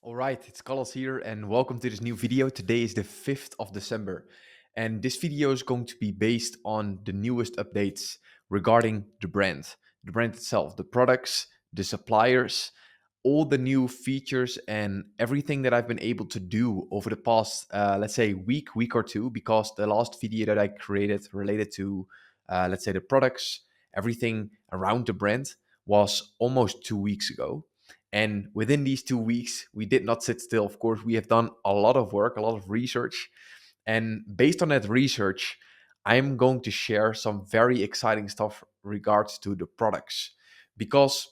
All right, it's Carlos here, and welcome to this new video. Today is the 5th of December, and this video is going to be based on the newest updates regarding the brand itself, the products, the suppliers, all the new features, and everything that I've been able to do over the past, let's say, week or two, because the last video that I created related to, let's say, the products, everything around the brand was almost 2 weeks ago. And within these 2 weeks, we did not sit still. Of course, we have done a lot of work, a lot of research. And based on that research, I'm going to share some very exciting stuff regards to the products. Because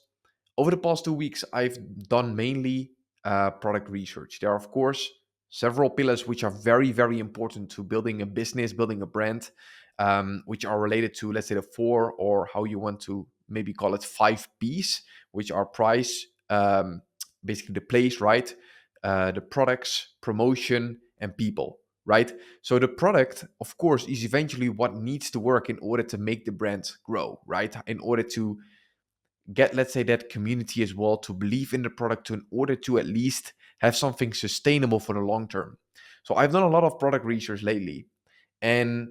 over the past 2 weeks, I've done mainly product research. There are, of course, several pillars which are very, very important to building a business, building a brand, which are related to, let's say, the four, or how you want to maybe call it, five P's, which are price, basically the place, right? The products, promotion, and people, right? So the product, of course, is eventually what needs to work in order to make the brand grow, right? In order to get, let's say, that community as well to believe in the product, to in order to at least have something sustainable for the long term. So I've done a lot of product research lately, and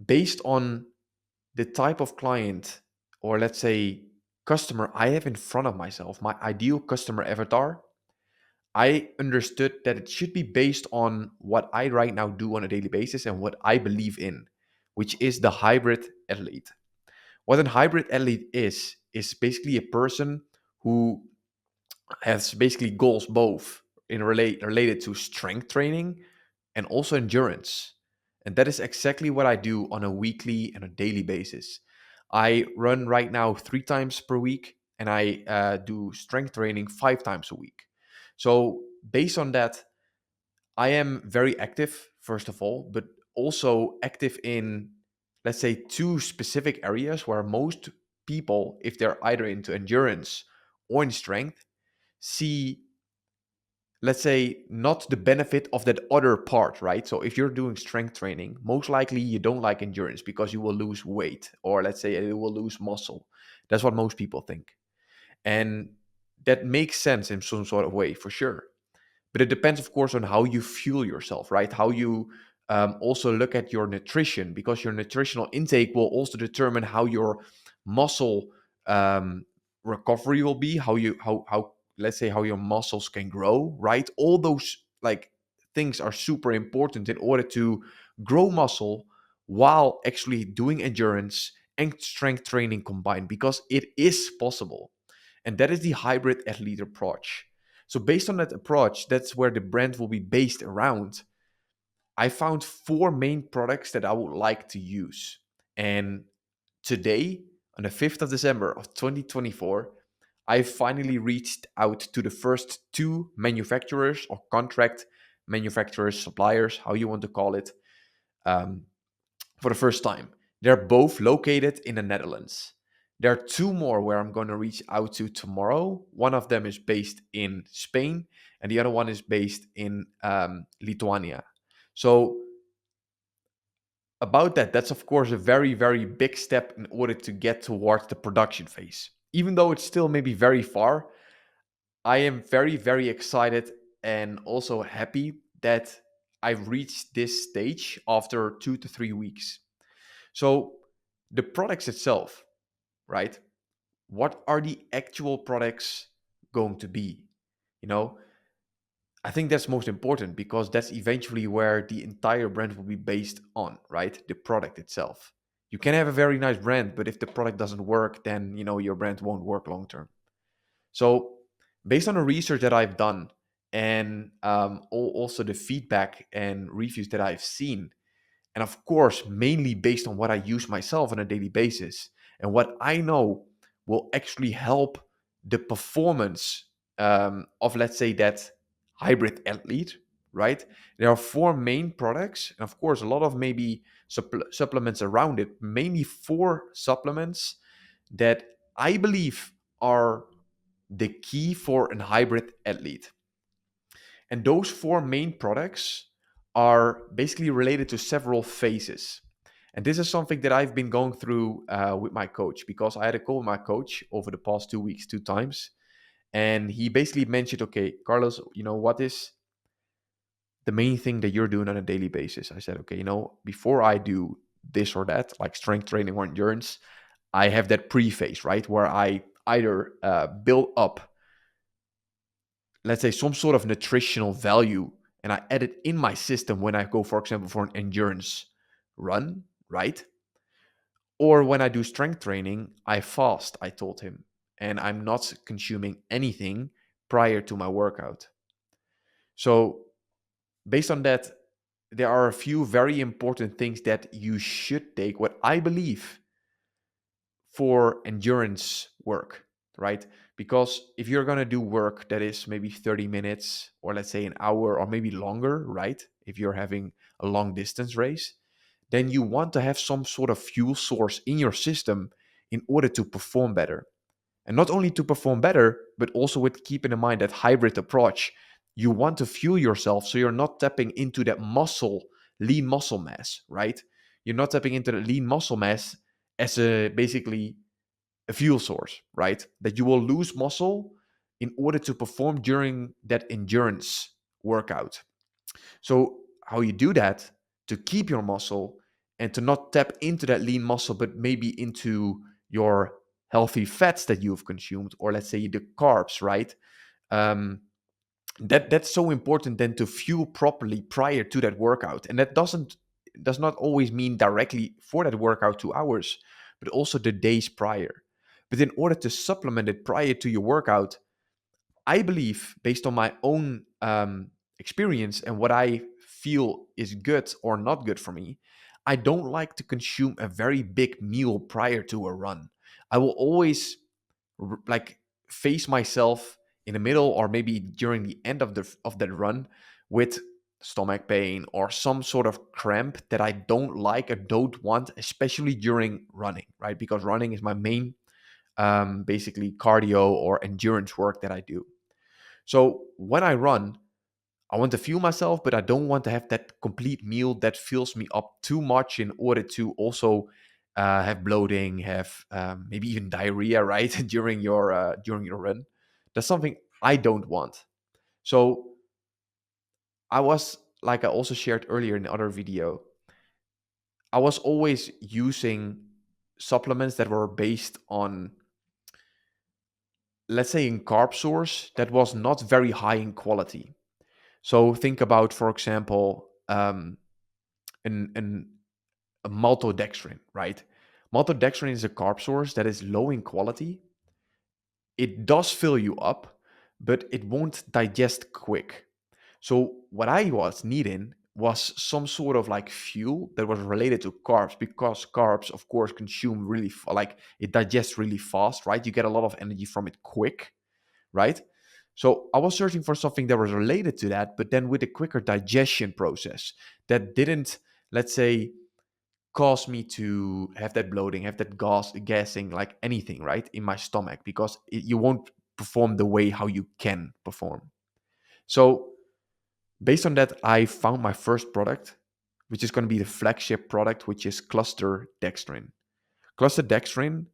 based on the type of client, or let's say customer I have in front of myself, my ideal customer avatar, I understood that it should be based on what I right now do on a daily basis and what I believe in, which is the hybrid athlete. What a hybrid athlete is basically a person who has basically goals both related to strength training and also endurance. And that is exactly what I do on a weekly and a daily basis. I run right now 3 times per week, and I do strength training 5 times a week. So, based on that, I am very active, first of all, but also active in, let's say, two specific areas where most people, if they're either into endurance or in strength, see, let's say, not the benefit of that other part, right? So if you're doing strength training, most likely you don't like endurance because you will lose weight, or let's say you will lose muscle. That's what most people think. And that makes sense in some sort of way, for sure. But it depends, of course, on how you fuel yourself, right? How you also look at your nutrition, because your nutritional intake will also determine how your muscle um, recovery will be, how let's say how your muscles can grow, right? All those like things are super important in order to grow muscle while actually doing endurance and strength training combined, because it is possible. And that is the hybrid athlete approach. So, based on that approach, that's where the brand will be based around. I found four main products that I would like to use. And today, on the 5th of December of 2024, I finally reached out to the first two manufacturers, or contract manufacturers, suppliers, how you want to call it, um, for the first time. They're both located in the Netherlands. There are two more where I'm going to reach out to tomorrow. One of them is based in Spain, and the other one is based in Lithuania. So, about that, that's of course a very, very big step in order to get towards the production phase. Even though it's still maybe very far, I am very, very excited and also happy that I've reached this stage after 2 to 3 weeks. So, the products itself, right? What are the actual products going to be? You know, I think that's most important, because that's eventually where the entire brand will be based on, right? The product itself. You can have a very nice brand, but if the product doesn't work, then, your brand won't work long term. So, based on the research that I've done, and also the feedback and reviews that I've seen, and of course, mainly based on what I use myself on a daily basis and what I know will actually help the performance of, let's say, that hybrid athlete, right? There are four main products, and of course, a lot of maybe supplements around it, mainly four supplements that I believe are the key for a hybrid athlete. And those four main products are basically related to several phases. And this is something that I've been going through with my coach, because I had a call with my coach over the past 2 weeks, 2 times. And he basically mentioned, okay, Carlos, what is the main thing that you're doing on a daily basis? I said, okay, before I do this or that, like strength training or endurance, I have that pre-phase, right? Where I either build up, let's say, some sort of nutritional value, and I add it in my system when I go, for example, for an endurance run, right? Or when I do strength training, I fast, I told him, and I'm not consuming anything prior to my workout. So, based on that, there are a few very important things that you should take, what I believe, for endurance work, right? Because if you're going to do work that is maybe 30 minutes or let's say an hour or maybe longer, right? If you're having a long distance race, then you want to have some sort of fuel source in your system in order to perform better. And not only to perform better, but also with keeping in mind that hybrid approach, you want to fuel yourself so you're not tapping into that lean muscle mass, right? You're not tapping into the lean muscle mass as a basically a fuel source, right? That you will lose muscle in order to perform during that endurance workout. So, how you do that to keep your muscle and to not tap into that lean muscle, but maybe into your healthy fats that you've consumed, or let's say the carbs, right? Um, that's so important then to fuel properly prior to that workout, and that does not always mean directly for that workout 2 hours, but also the days prior. But in order to supplement it prior to your workout, I believe, based on my own experience and what I feel is good or not good for me, I don't like to consume a very big meal prior to a run. I will always like face myself in the middle or maybe during the end of that run with stomach pain or some sort of cramp that I don't like or don't want, especially during running, right? Because running is my main basically cardio or endurance work that I do. So when I run, I want to fuel myself, but I don't want to have that complete meal that fills me up too much in order to also have bloating, have maybe even diarrhea, right, during your run. That's something I don't want. So I was, like I also shared earlier in the other video, I was always using supplements that were based on, let's say, in carb source that was not very high in quality. So think about, for example, an a maltodextrin, right? Maltodextrin is a carb source that is low in quality. It does fill you up, but it won't digest quick. So what I was needing was some sort of like fuel that was related to carbs, because carbs, of course, consume really like it digests really fast, right? You get a lot of energy from it quick, right? So I was searching for something that was related to that, but then with a quicker digestion process that didn't, let's say, cause me to have that bloating, have that gassing, like anything, right, in my stomach, because you won't perform the way how you can perform. So based on that, I found my first product, which is going to be the flagship product, which is cluster dextrin. Cluster dextrin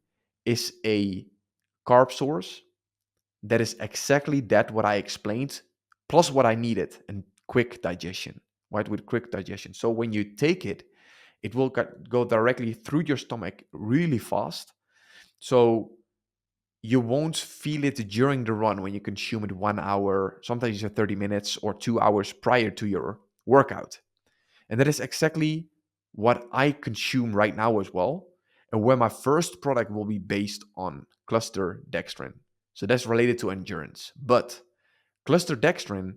is a carb source that is exactly that what I explained, plus what I needed, and quick digestion, right? With quick digestion. So when you take it, it will go directly through your stomach really fast. So you won't feel it during the run when you consume it 1 hour, sometimes it's 30 minutes or 2 hours prior to your workout. And that is exactly what I consume right now as well. And where my first product will be based on cluster dextrin. So that's related to endurance. But cluster dextrin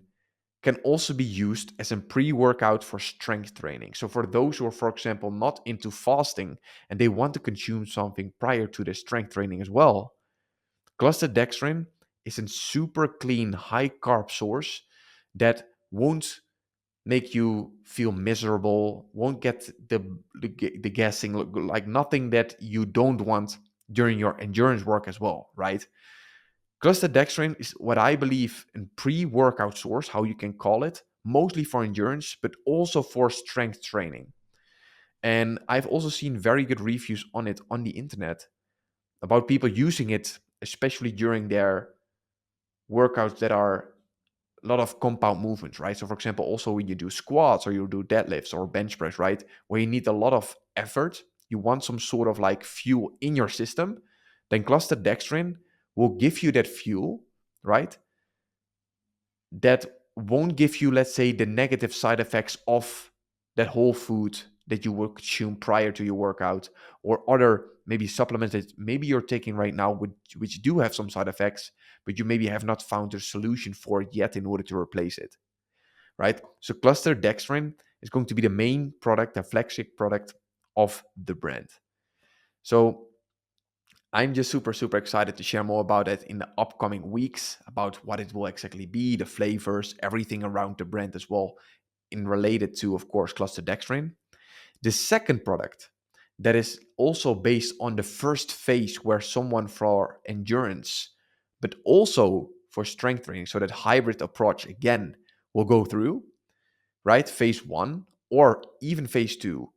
can also be used as a pre-workout for strength training. So for those who are, for example, not into fasting and they want to consume something prior to their strength training as well, cluster dextrin is a super clean, high carb source that won't make you feel miserable, won't get the gassing, like nothing that you don't want during your endurance work as well, right? Cluster dextrin is what I believe a pre-workout source, how you can call it, mostly for endurance, but also for strength training. And I've also seen very good reviews on it on the internet about people using it, especially during their workouts that are a lot of compound movements, right? So, for example, also when you do squats or you do deadlifts or bench press, right, where you need a lot of effort, you want some sort of like fuel in your system, then cluster dextrin will give you that fuel, right? That won't give you, let's say, the negative side effects of that whole food that you would consume prior to your workout, or other maybe supplements that maybe you're taking right now, which do have some side effects, but you maybe have not found a solution for it yet in order to replace it, right? So cluster dextrin is going to be the main product, the flagship product of the brand. So I'm just super, super excited to share more about it in the upcoming weeks, about what it will exactly be, the flavors, everything around the brand as well, in related to, of course, cluster dextrin. The second product that is also based on the first phase where someone for endurance, but also for strength training, so that hybrid approach again will go through, right? Phase one or even phase two.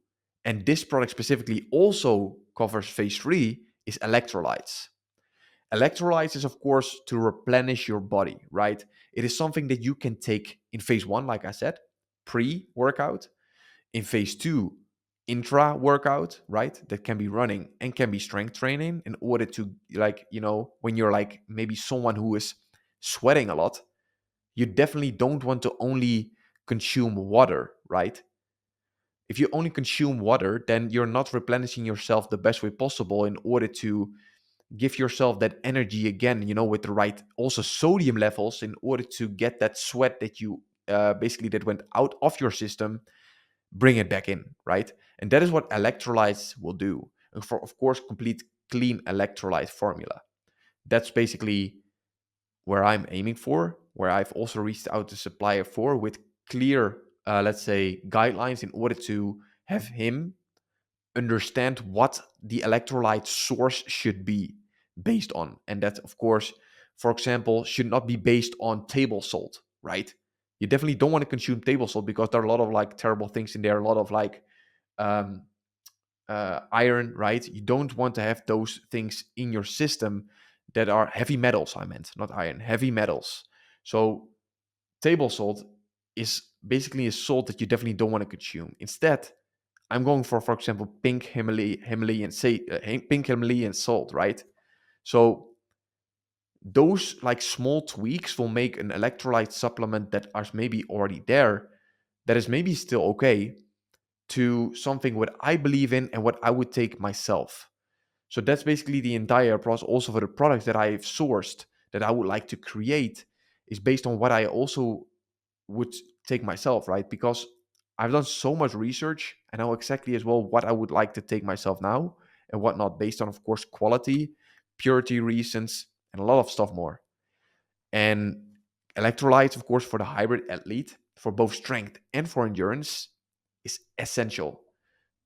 And this product specifically also covers phase three is electrolytes. Electrolytes is, of course, to replenish your body, right? It is something that you can take in phase one, like I said, pre workout, in phase two, intra workout, right? That can be running and can be strength training in order to, like, when you're like maybe someone who is sweating a lot, you definitely don't want to only consume water, right? If you only consume water, then you're not replenishing yourself the best way possible in order to give yourself that energy again, with the right also sodium levels in order to get that sweat that you basically that went out of your system, bring it back in, right? And that is what electrolytes will do. And for, of course, complete clean electrolyte formula. That's basically where I'm aiming for, where I've also reached out to supplier for with clear, let's say, guidelines in order to have him understand what the electrolyte source should be based on. And that, of course, for example, should not be based on table salt, right? You definitely don't want to consume table salt because there are a lot of like terrible things in there, a lot of like um, iron, right? You don't want to have those things in your system that are heavy metals, I meant, not iron, heavy metals. So table salt is basically a salt that you definitely don't want to consume. Instead, I'm going for example, pink Himalayan salt, right? So those like small tweaks will make an electrolyte supplement that is maybe already there, that is maybe still okay, to something what I believe in and what I would take myself. So that's basically the entire process. Also for the products that I've sourced that I would like to create is based on what I also would take myself, right? Because I've done so much research. I know exactly as well what I would like to take myself now and what not, based on, of course, quality, purity reasons, and a lot of stuff more. And electrolytes, of course, for the hybrid athlete, for both strength and for endurance, is essential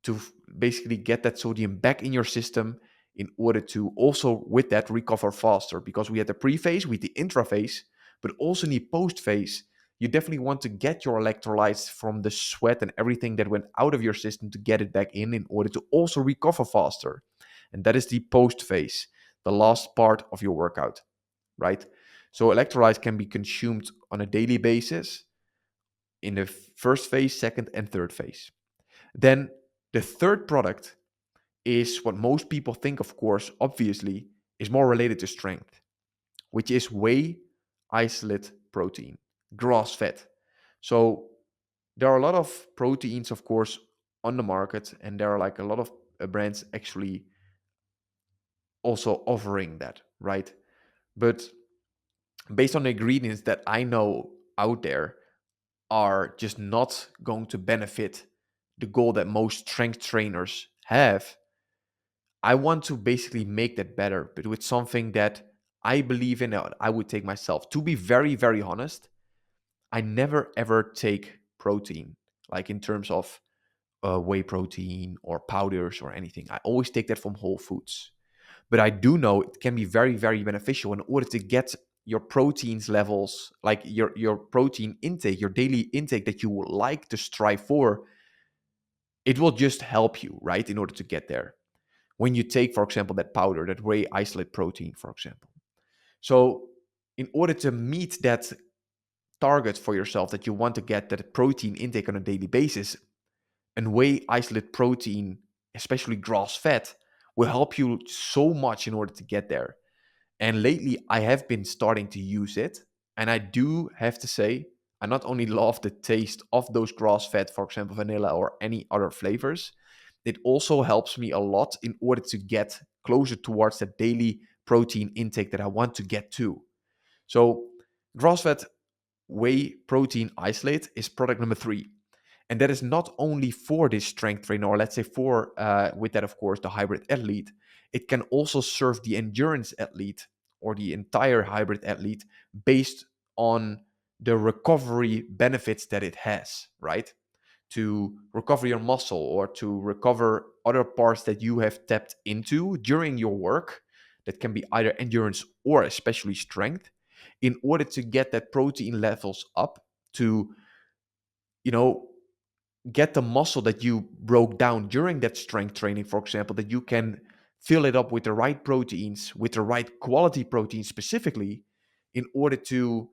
to basically get that sodium back in your system in order to also with that recover faster, because we had the pre-phase with the intra phase, but also in the post phase you definitely want to get your electrolytes from the sweat and everything that went out of your system to get it back in order to also recover faster. And that is the post phase, the last part of your workout, right? So electrolytes can be consumed on a daily basis in the first phase, second and third phase. Then the third product is what most people think, of course, obviously, is more related to strength, which is whey isolate protein, grass fed. So there are a lot of proteins, of course, on the market, and there are like a lot of brands actually also offering that, right? But based on the ingredients that I know out there, are just not going to benefit the goal that most strength trainers have. I want to basically make that better, but with something that I believe in, that I would take myself. To be very, very honest, I never ever take protein, like in terms of whey protein or powders or anything. I always take that from whole foods. But I do know it can be very, very beneficial in order to get your proteins levels, like your protein intake, your daily intake that you would like to strive for. It will just help you, right, in order to get there. When you take, for example, that powder, that whey isolate protein, for example. So in order to meet that target for yourself that you want to get, that protein intake on a daily basis, and whey isolate protein, especially grass fed, will help you so much in order to get there. And lately, I have been starting to use it. And I do have to say, I not only love the taste of those grass fed, for example, vanilla or any other flavors, it also helps me a lot in order to get closer towards the daily protein intake that I want to get to. So, grass fed whey protein isolate is product number 3. And that is not only for this strength trainer, or let's say for, with that, of course, the hybrid athlete. It can also serve the endurance athlete or the entire hybrid athlete based on the recovery benefits that it has, right? To recover your muscle or to recover other parts that you have tapped into during your work, that can be either endurance or especially strength, in order to get that protein levels up to, you know, get the muscle that you broke down during that strength training, for example, that you can fill it up with the right proteins, with the right quality protein specifically, in order to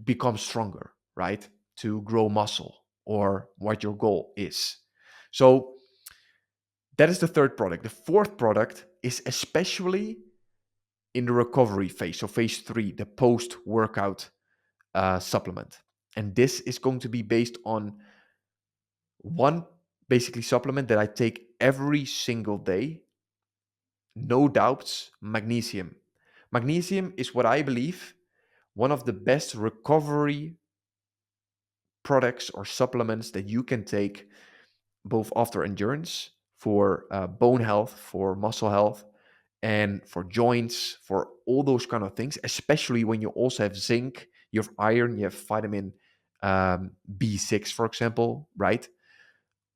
become stronger, right? To grow muscle or what your goal is. So that is the third product. The fourth product is especially in the recovery phase. So phase 3, the post workout supplement. And this is going to be based on one basically supplement that I take every single day. No doubts, magnesium. Magnesium is what I believe one of the best recovery products or supplements that you can take, both after endurance, for bone health, for muscle health, and for joints, for all those kind of things, especially when you also have zinc, you have iron, you have vitamin B6, for example, right?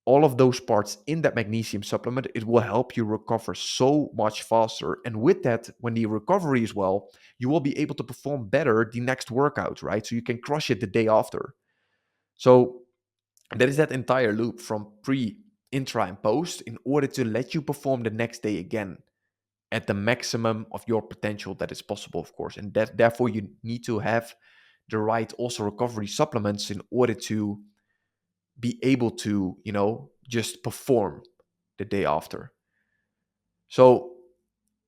All of those parts in that magnesium supplement, it will help you recover so much faster. And with that, when the recovery is well, you will be able to perform better the next workout, right? So you can crush it the day after. So that is that entire loop from pre, intra, and post, in order to let you perform the next day again at the maximum of your potential that is possible, of course. And that therefore you need to have the right also recovery supplements in order to be able to, just perform the day after. So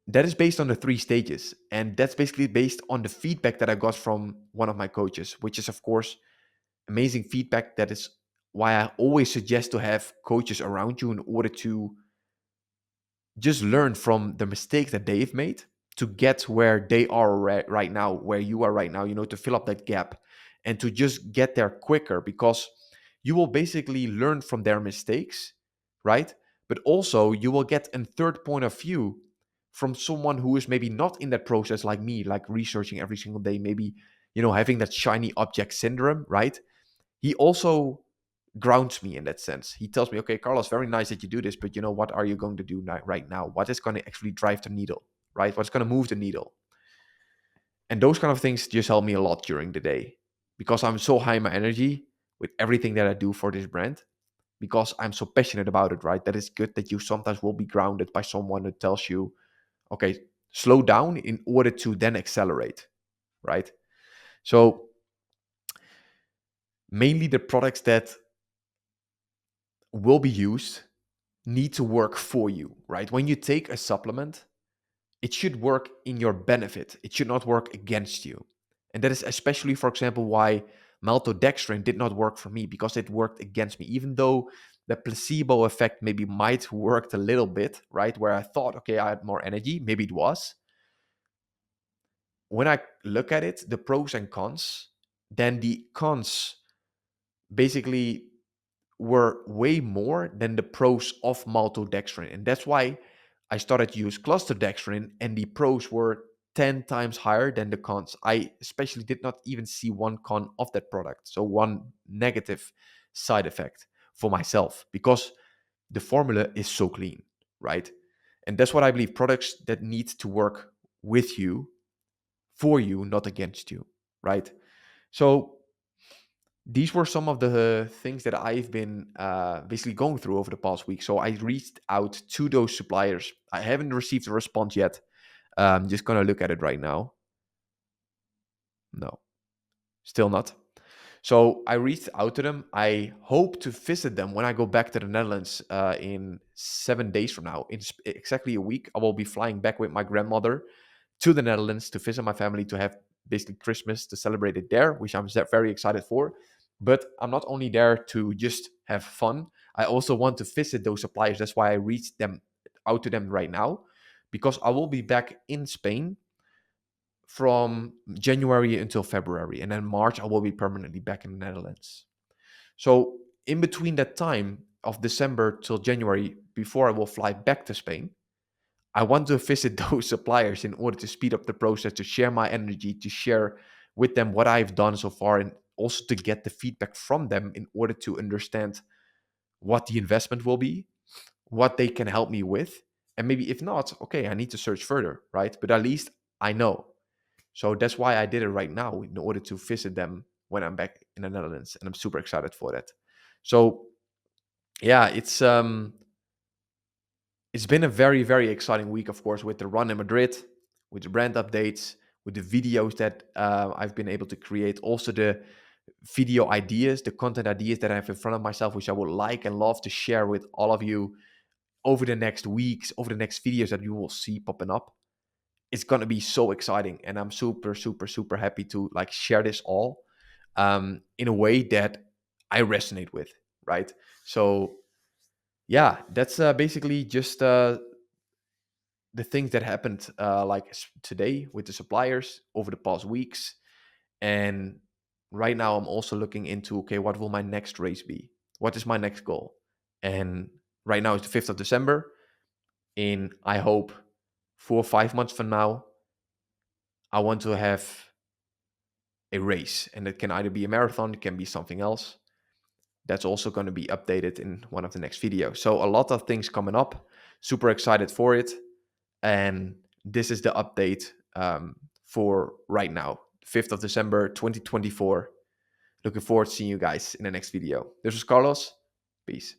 that is based on the 3 stages. And that's basically based on the feedback that I got from one of my coaches, which is, of course, amazing feedback. That is why I always suggest to have coaches around you in order to just learn from the mistakes that they've made to get where they are right now, where you are right now, to fill up that gap and to just get there quicker, because you will basically learn from their mistakes, right? But also you will get a third point of view from someone who is maybe not in that process like me, like researching every single day, maybe, having that shiny object syndrome, right? He also grounds me in that sense. He tells me, okay, Carlos, very nice that you do this, but what are you going to do right now? What is going to actually drive the needle, right? What's going to move the needle? And those kind of things just help me a lot during the day, because I'm so high in my energy with everything that I do for this brand, because I'm so passionate about it, right? That it's good that you sometimes will be grounded by someone that tells you, okay, slow down in order to then accelerate, right? So mainly the products that will be used need to work for you, right? When you take a supplement, it should work in your benefit. It should not work against you. And that is especially, for example, why maltodextrin did not work for me, because it worked against me. Even though the placebo effect maybe might worked a little bit, right? Where I thought, okay, I had more energy. Maybe it was. When I look at it, the pros and cons, then the cons basically were way more than the pros of maltodextrin. And that's why I started to use cluster dextrin, and the pros were 10 times higher than the cons. I especially did not even see one con of that product. So one negative side effect for myself, because the formula is so clean, right? And that's what I believe, products that need to work with you, for you, not against you, right? So these were some of the things that I've been basically going through over the past week. So I reached out to those suppliers. I haven't received a response yet. I'm just going to look at it right now. No, still not. So I reached out to them. I hope to visit them when I go back to the Netherlands in 7 days from now. In exactly a week, I will be flying back with my grandmother to the Netherlands to visit my family, to have basically Christmas to celebrate it there, which I'm very excited for. But I'm not only there to just have fun. I also want to visit those suppliers. That's why I reached them out to them right now, because I will be back in Spain from January until February, and then March I will be permanently back in the Netherlands. So in between that time of December till January, before I will fly back to Spain, I want to visit those suppliers in order to speed up the process, to share my energy, to share with them what I've done so far, and also to get the feedback from them in order to understand what the investment will be, what they can help me with. And maybe if not, okay, I need to search further, right? But at least I know. So that's why I did it right now, in order to visit them when I'm back in the Netherlands. And I'm super excited for that. So yeah, it's been a very, very exciting week, of course, with the run in Madrid, with the brand updates, with the videos that I've been able to create. Also, the video ideas, the content ideas that I have in front of myself, which I would like and love to share with all of you over the next weeks, over the next videos that you will see popping up. It's going to be so exciting. And I'm super, super, super happy to like share this all in a way that I resonate with, right? So, yeah, that's basically just the things that happened today with the suppliers over the past weeks. And right now I'm also looking into, okay, what will my next race be? What is my next goal? And right now it's the 5th of December. In, I hope, 4 or 5 months from now, I want to have a race, and it can either be a marathon, it can be something else. That's also going to be updated in one of the next videos. So a lot of things coming up. Super excited for it. And this is the update for right now, 5th of December, 2024. Looking forward to seeing you guys in the next video. This was Carlos. Peace.